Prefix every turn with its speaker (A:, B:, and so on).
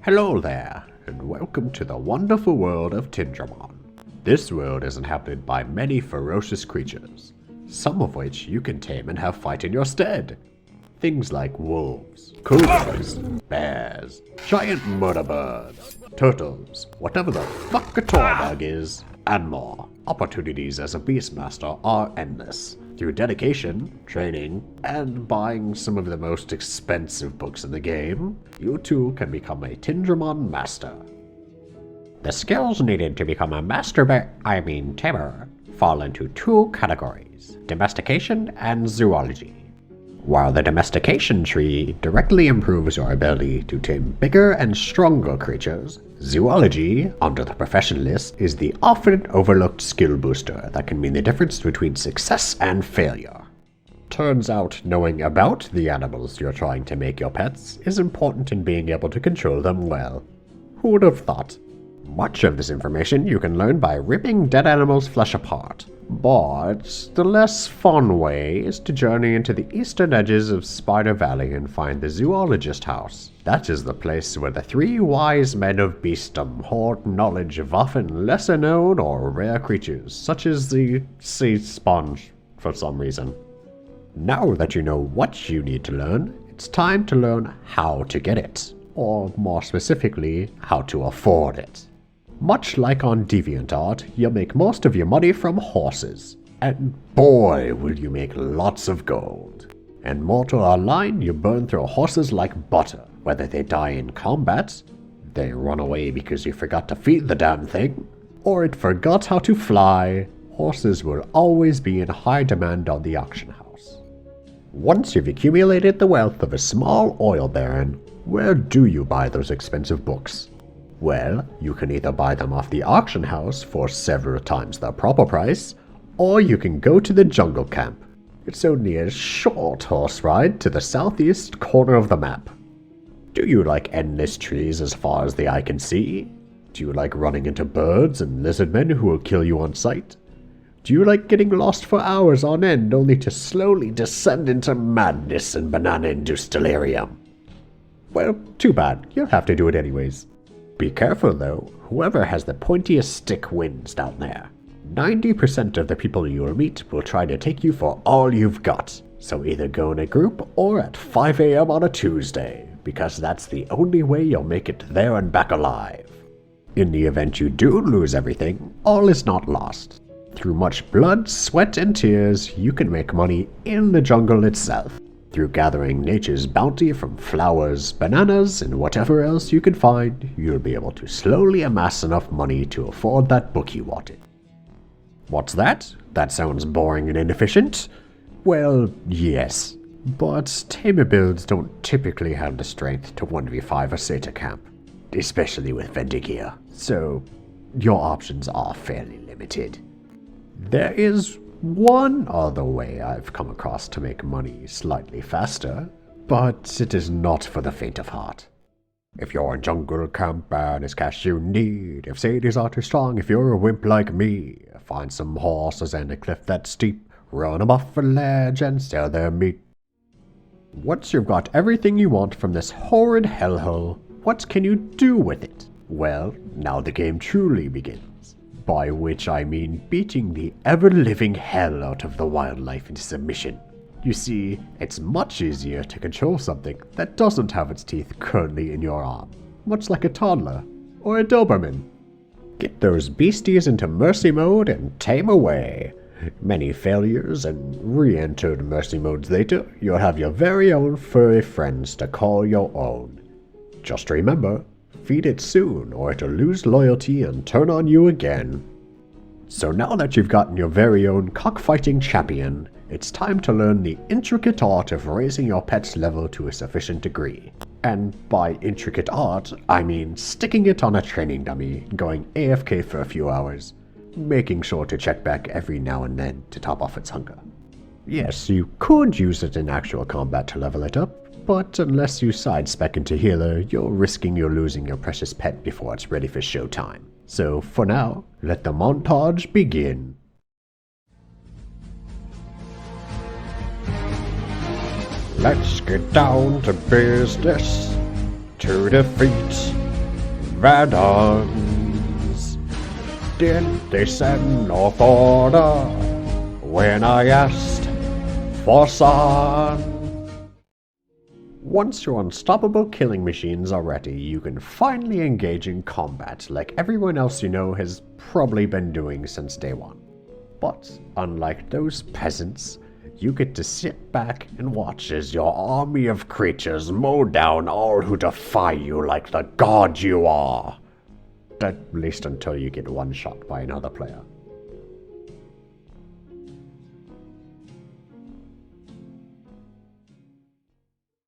A: Hello there, and welcome to the wonderful world of Tindramon. This world is inhabited by many ferocious creatures, some of which you can tame and have fight in your stead. Things like wolves, cougars, bears, giant murder birds, turtles, whatever the fuck a torbug is, and more. Opportunities as a beastmaster are endless. Through dedication, training, and buying some of the most expensive books in the game, you too can become a Tindramon master. The skills needed to become a tamer, fall into two categories, domestication and zoology. While the domestication tree directly improves your ability to tame bigger and stronger creatures, zoology, under the profession list, is the often overlooked skill booster that can mean the difference between success and failure. Turns out knowing about the animals you're trying to make your pets is important in being able to control them well. Who would have thought? Much of this information you can learn by ripping dead animals' flesh apart. But the less fun way is to journey into the eastern edges of Spider Valley and find the zoologist house. That is the place where the three wise men of beastdom hoard knowledge of often lesser known or rare creatures, such as the sea sponge, for some reason. Now that you know what you need to learn, it's time to learn how to get it, or more specifically, how to afford it. Much like on DeviantArt, you'll make most of your money from horses. And boy, will you make lots of gold. And Mortal Online, you burn through horses like butter. Whether they die in combat, they run away because you forgot to feed the damn thing, or it forgot how to fly, horses will always be in high demand on the auction house. Once you've accumulated the wealth of a small oil baron, where do you buy those expensive books? Well, you can either buy them off the auction house for several times the proper price, or you can go to the jungle camp. It's only a short horse ride to the southeast corner of the map. Do you like endless trees as far as the eye can see? Do you like running into birds and lizard men who will kill you on sight? Do you like getting lost for hours on end only to slowly descend into madness and banana-induced delirium? Well, too bad. You'll have to do it anyways. Be careful though, whoever has the pointiest stick wins down there. 90% of the people you'll meet will try to take you for all you've got, so either go in a group or at 5 AM on a Tuesday, because that's the only way you'll make it there and back alive. In the event you do lose everything, all is not lost. Through much blood, sweat, and tears, you can make money in the jungle itself. Through gathering nature's bounty from flowers, bananas, and whatever else you can find, you'll be able to slowly amass enough money to afford that book you wanted. What's that? That sounds boring and inefficient? Well, yes. But tamer builds don't typically have the strength to 1v5 a Sata camp, especially with Vendigia, so your options are fairly limited. There is one other way I've come across to make money slightly faster, but it is not for the faint of heart. If your jungle camp ban is cash you need, if Sadies are too strong, if you're a wimp like me, find some horses and a cliff that's steep, run them off a ledge and sell their meat. Once you've got everything you want from this horrid hellhole, what can you do with it? Well, now the game truly begins. By which I mean beating the ever-living hell out of the wildlife into submission. You see, it's much easier to control something that doesn't have its teeth currently in your arm, much like a toddler or a Doberman. Get those beasties into mercy mode and tame away. Many failures and re-entered mercy modes later, you'll have your very own furry friends to call your own. Just remember, feed it soon, or it'll lose loyalty and turn on you again. So now that you've gotten your very own cockfighting champion, it's time to learn the intricate art of raising your pet's level to a sufficient degree. And by intricate art, I mean sticking it on a training dummy, going AFK for a few hours, making sure to check back every now and then to top off its hunger. Yes, you could use it in actual combat to level it up, but unless you side-spec into healer, you're risking losing your precious pet before it's ready for showtime. So for now, let the montage begin. Let's get down to business. To defeat Veterans, did they send no order when I asked for some? Once your unstoppable killing machines are ready, you can finally engage in combat like everyone else you know has probably been doing since day one. But unlike those peasants, you get to sit back and watch as your army of creatures mow down all who defy you like the god you are. At least until you get one shot by another player.